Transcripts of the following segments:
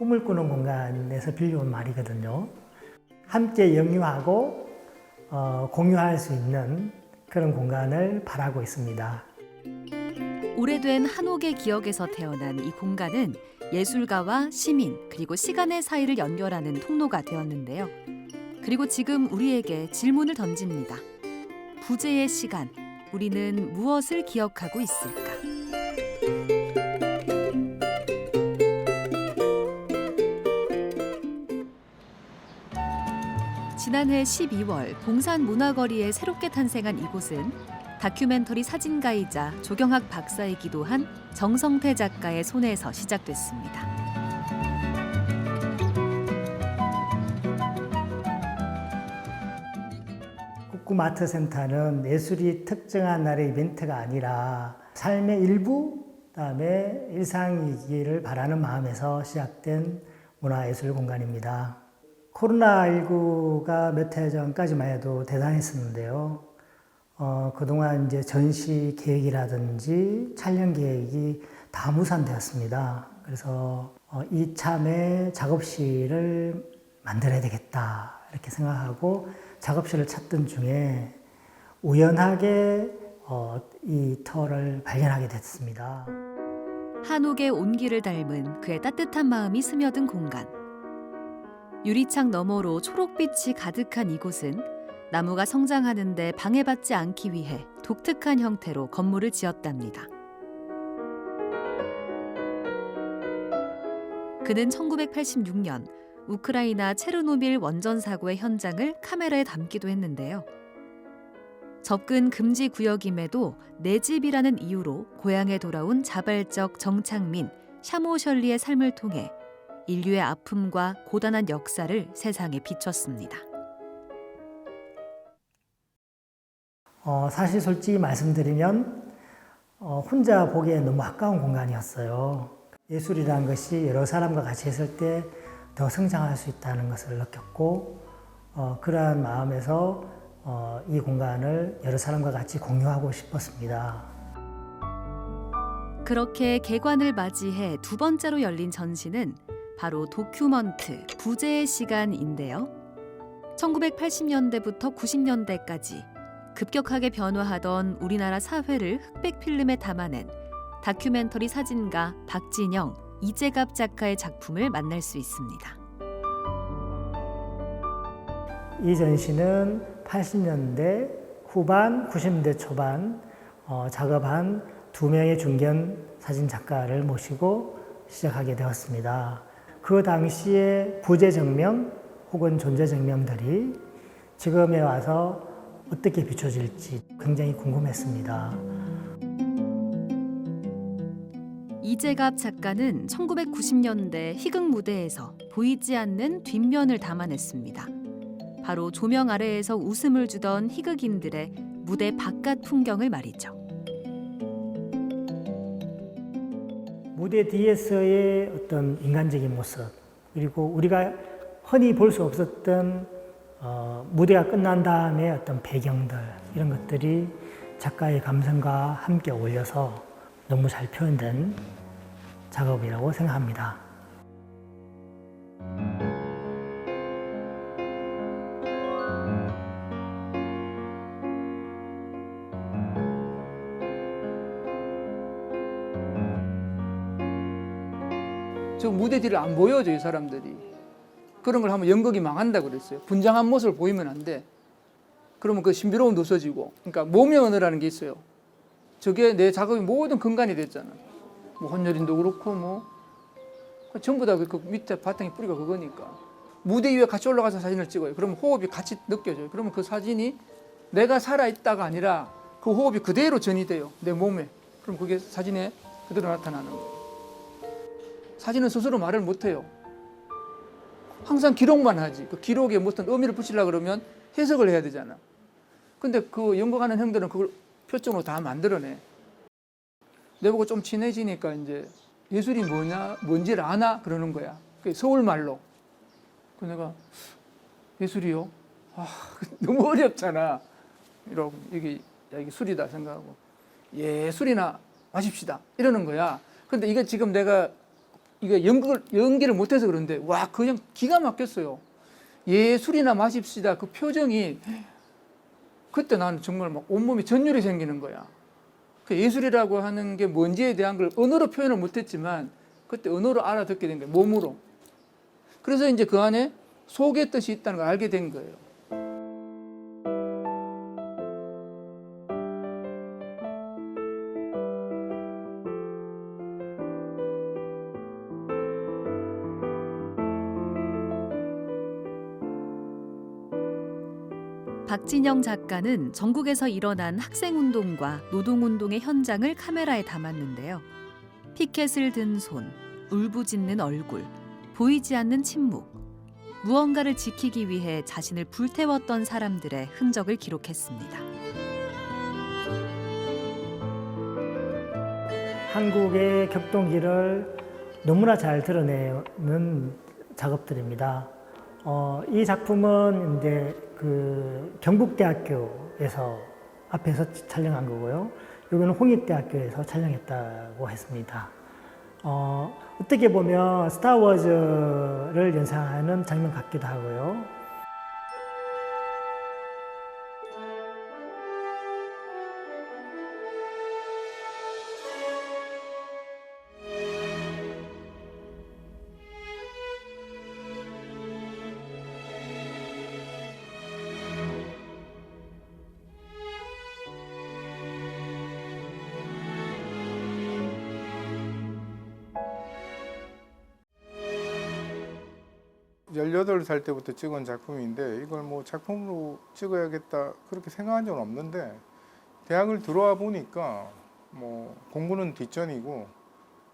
꿈을 꾸는 공간에서 빌려온 말이거든요. 함께 영유하고 공유할 수 있는 그런 공간을 바라고 있습니다. 오래된 한옥의 기억에서 태어난 이 공간은 예술가와 시민 그리고 시간의 사이를 연결하는 통로가 되었는데요. 그리고 지금 우리에게 질문을 던집니다. 부재의 시간, 우리는 무엇을 기억하고 있을까? 지난해 12월 봉산 문화거리에 새롭게 탄생한 이곳은 다큐멘터리 사진가이자 조경학 박사이기도 한 정성태 작가의 손에서 시작됐습니다. 꿈아트센터는 예술이 특정한 날의 이벤트가 아니라 삶의 일부, 그다음에 일상이기를 바라는 마음에서 시작된 문화예술 공간입니다. 코로나19가 몇 해 전까지만 해도 대단했었는데요. 그동안 이제 전시 계획이라든지 촬영 계획이 다 무산되었습니다. 그래서 이참에 작업실을 만들어야 되겠다 이렇게 생각하고 작업실을 찾던 중에 우연하게 이 터를 발견하게 됐습니다. 한옥의 온기를 닮은 그의 따뜻한 마음이 스며든 공간. 유리창 너머로 초록빛이 가득한 이곳은 나무가 성장하는 데 방해받지 않기 위해 독특한 형태로 건물을 지었답니다. 그는 1986년 우크라이나 체르노빌 원전 사고의 현장을 카메라에 담기도 했는데요. 접근 금지 구역임에도 내 집이라는 이유로 고향에 돌아온 자발적 정착민 샤모셜리의 삶을 통해 인류의 아픔과 고단한 역사를 세상에 비췄습니다. 사실 솔직히 말씀드리면 혼자 보기에 너무 아까운 공간이었어요. 예술이라는 것이 여러 사람과 같이 했을 때 더 성장할 수 있다는 것을 느꼈고 그러한 마음에서 이 공간을 여러 사람과 같이 공유하고 싶었습니다. 그렇게 개관을 맞이해 두 번째로 열린 전시는 바로 도큐먼트 부재의 시간인데요. 1980년대부터 90년대까지 급격하게 변화하던 우리나라 사회를 흑백 필름에 담아낸 다큐멘터리 사진가 박진영, 이재갑 작가의 작품을 만날 수 있습니다. 이 전시는 80년대 후반, 90년대 초반 작업한 두 명의 중견 사진 작가를 모시고 시작하게 되었습니다. 그 당시에 부재 증명 혹은 존재 증명들이 지금에 와서 어떻게 비춰질지 굉장히 궁금했습니다. 이재갑 작가는 1990년대 희극 무대에서 보이지 않는 뒷면을 담아냈습니다. 바로 조명 아래에서 웃음을 주던 희극인들의 무대 바깥 풍경을 말이죠. 무대 뒤에서의 어떤 인간적인 모습, 그리고 우리가 흔히 볼 수 없었던 무대가 끝난 다음에 어떤 배경들, 이런 것들이 작가의 감성과 함께 어울려서 너무 잘 표현된 작업이라고 생각합니다. 저 무대 뒤를 안 보여줘, 이 사람들이. 그런 걸 하면 연극이 망한다 그랬어요. 분장한 모습을 보이면 안 돼. 그러면 그 신비로움도 없어지고. 그러니까 몸의 언어라는 게 있어요. 저게 내 작업의 모든 근간이 됐잖아. 뭐 혼혈인도 그렇고 전부 다 그 밑에 바탕에 뿌리가 그거니까. 무대 위에 같이 올라가서 사진을 찍어요. 그러면 호흡이 같이 느껴져요. 그러면 그 사진이 내가 살아있다가 아니라 그 호흡이 그대로 전이돼요. 내 몸에. 그럼 그게 사진에 그대로 나타나는 거예요. 사진은 스스로 말을 못해요. 항상 기록만 하지. 그 기록에 무슨 의미를 붙이려고 그러면 해석을 해야 되잖아. 근데 그 연극하는 형들은 그걸 표정으로 다 만들어내. 내보고 좀 친해지니까 이제 예술이 뭔지를 아나? 그러는 거야. 서울말로. 그래서 내가 예술이요? 너무 어렵잖아. 이러고 이게 술이다 생각하고 예술이나 마십시다. 이러는 거야. 근데 이게 지금 내가 이게 연기를 못해서 그런데 와 그냥 기가 막혔어요. 예술이나 마십시다 그 표정이 그때 나는 정말 막 온몸에 전율이 생기는 거야. 그 예술이라고 하는 게 뭔지에 대한 걸 언어로 표현을 못했지만 그때 언어로 알아듣게 된 거예요. 몸으로. 그래서 이제 그 안에 속의 뜻이 있다는 걸 알게 된 거예요. 박진영 작가는 전국에서 일어난 학생운동과 노동운동의 현장을 카메라에 담았는데요. 피켓을 든 손, 울부짖는 얼굴, 보이지 않는 침묵. 무언가를 지키기 위해 자신을 불태웠던 사람들의 흔적을 기록했습니다. 한국의 격동기를 너무나 잘 드러내는 작업들입니다. 이 작품은 이제 그 경북대학교에서 앞에서 촬영한 거고요. 여기는 홍익대학교에서 촬영했다고 했습니다. 어떻게 보면 스타워즈를 연상하는 장면 같기도 하고요. 열여덟 살 때부터 찍은 작품인데 이걸 뭐 작품으로 찍어야겠다 그렇게 생각한 적은 없는데 대학을 들어와 보니까 뭐 공부는 뒷전이고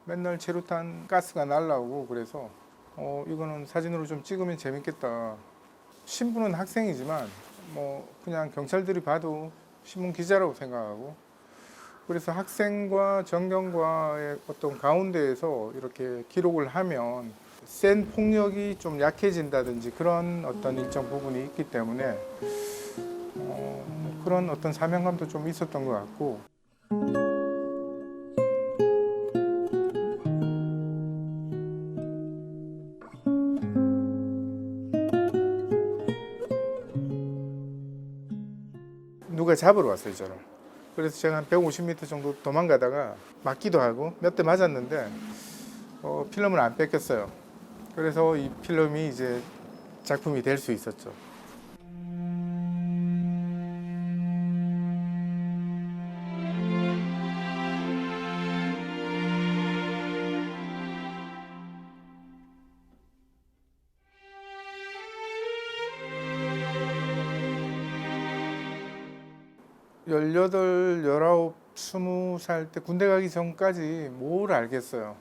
맨날 체류탄 가스가 날라오고 그래서 이거는 사진으로 좀 찍으면 재밌겠다. 신분은 학생이지만 뭐 그냥 경찰들이 봐도 신문 기자라고 생각하고 그래서 학생과 전경과의 어떤 가운데에서 이렇게 기록을 하면 센 폭력이 좀 약해진다든지 그런 어떤 일정 부분이 있기 때문에 그런 어떤 사명감도 좀 있었던 것 같고. 누가 잡으러 왔어요, 저를. 그래서 제가 한 150m 정도 도망가다가 맞기도 하고 몇 대 맞았는데 필름을 안 뺏겼어요. 그래서 이 필름이 이제 작품이 될 수 있었죠. 열여덟, 19, 20살 때 군대 가기 전까지 뭘 알겠어요.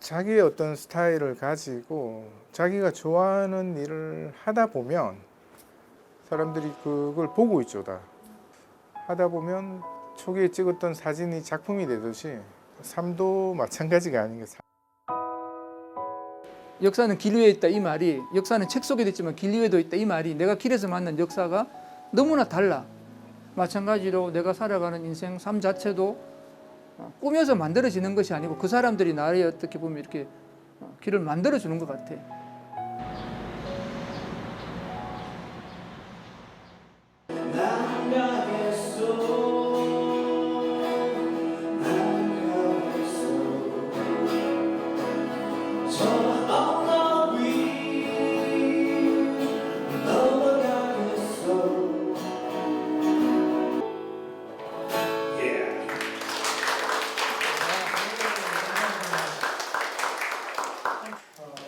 자기의 어떤 스타일을 가지고 자기가 좋아하는 일을 하다 보면 사람들이 그걸 보고 있죠. 다 하다 보면 초기에 찍었던 사진이 작품이 되듯이 삶도 마찬가지가 아닌 게 역사는 길 위에 있다 이 말이 역사는 책 속에도 있지만 길 위에도 있다 이 말이 내가 길에서 만난 역사가 너무나 달라. 마찬가지로 내가 살아가는 인생 삶 자체도 꾸며서 만들어지는 것이 아니고 그 사람들이 나를 어떻게 보면 이렇게 길을 만들어주는 것 같아.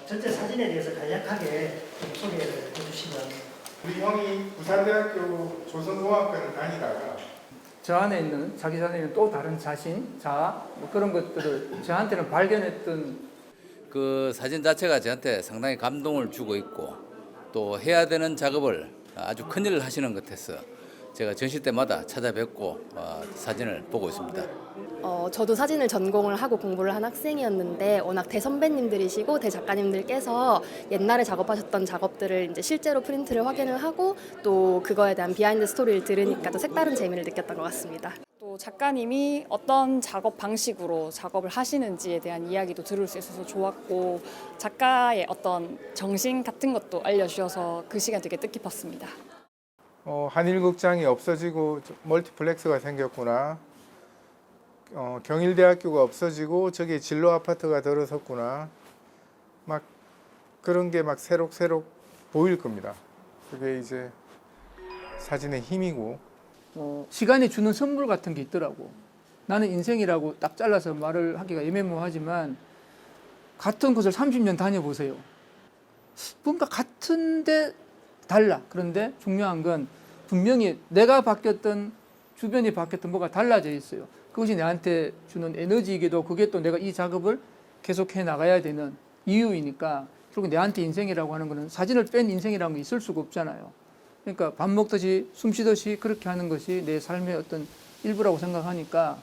전체 사진에 대해서 간략하게 소개를 해주시면. 우리 형이 부산대학교 조선공학과를 다니다가 저 안에 있는 자기 안에 있는 또 다른 자신, 자아 뭐 그런 것들을 저한테는 발견했던 그 사진 자체가 저한테 상당히 감동을 주고 있고 또 해야 되는 작업을 아주 큰일을 하시는 것 같아서 제가 전시 때마다 찾아뵙고 사진을 보고 있습니다. 저도 사진을 전공을 하고 공부를 한 학생이었는데 워낙 대선배님들이시고 대작가님들께서 옛날에 작업하셨던 작업들을 이제 실제로 프린트를 확인을 하고 또 그거에 대한 비하인드 스토리를 들으니까 또 색다른 재미를 느꼈던 것 같습니다. 또 작가님이 어떤 작업 방식으로 작업을 하시는지에 대한 이야기도 들을 수 있어서 좋았고 작가의 어떤 정신 같은 것도 알려주셔서 그 시간 되게 뜻깊었습니다. 한일극장이 없어지고 멀티플렉스가 생겼구나. 경일대학교가 없어지고 저기에 진로 아파트가 들어섰구나. 막 그런 게 막 새록새록 보일 겁니다. 그게 이제 사진의 힘이고. 시간이 주는 선물 같은 게 있더라고. 나는 인생이라고 딱 잘라서 말을 하기가 애매모호하지만 같은 곳을 30년 다녀보세요. 뭔가 같은데 달라. 그런데 중요한 건 분명히 내가 바뀌었던 주변이 바뀌었던 뭐가 달라져 있어요. 그것이 나한테 주는 에너지이기도 그게 또 내가 이 작업을 계속해 나가야 되는 이유이니까 결국 내한테 인생이라고 하는 거는 사진을 뺀 인생이라는 게 있을 수가 없잖아요. 그러니까 밥 먹듯이 숨 쉬듯이 그렇게 하는 것이 내 삶의 어떤 일부라고 생각하니까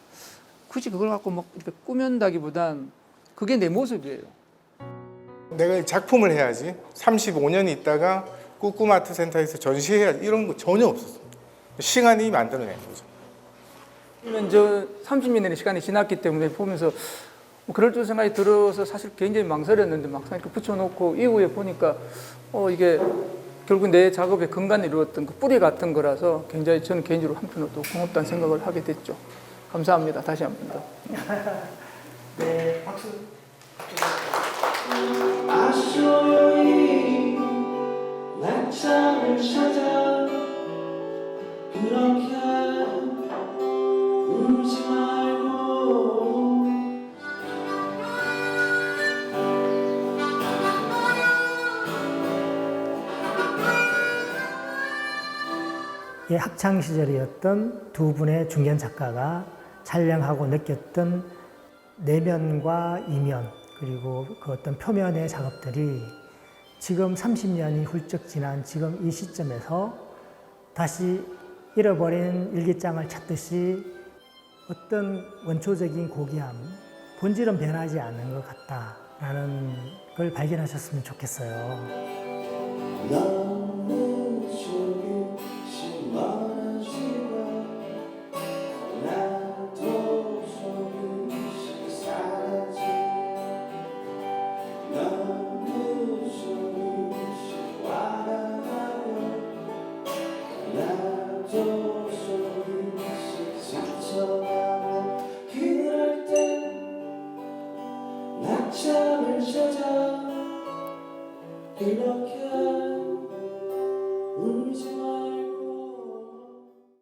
굳이 그걸 갖고 막 이렇게 꾸민다기보단 그게 내 모습이에요. 내가 작품을 해야지. 35년 있다가 꾸꾸마트 센터에서 전시해야지. 이런 거 전혀 없었어요. 시간이 만들어낸 거죠. 그러면 저 30년의 시간이 지났기 때문에 보면서 뭐 그럴 줄 생각이 들어서 사실 굉장히 망설였는데 막상 이렇게 붙여놓고 이후에 보니까 이게 결국 내 작업의 근간을 이루었던 그 뿌리 같은 거라서 굉장히 저는 개인적으로 한편으로 또 고맙다는 생각을 하게 됐죠. 감사합니다. 다시 한 번 더. 네, 박수. 아쉬워요 낮잠을 찾아 그렇게 울지 말고 예, 학창 시절이었던 두 분의 중견 작가가 촬영하고 느꼈던 내면과 이면 그리고 그 어떤 표면의 작업들이 지금 30년이 훌쩍 지난 지금 이 시점에서 다시 잃어버린 일기장을 찾듯이 어떤 원초적인 고귀함, 본질은 변하지 않는 것 같다라는 걸 발견하셨으면 좋겠어요. 너무 조금씩 멀어지고 나도 조금씩 사라져 너무 조금씩 와가고 나도 조금씩 지쳐가고 그럴 땐 낮잠을 찾아 이렇게 울지 마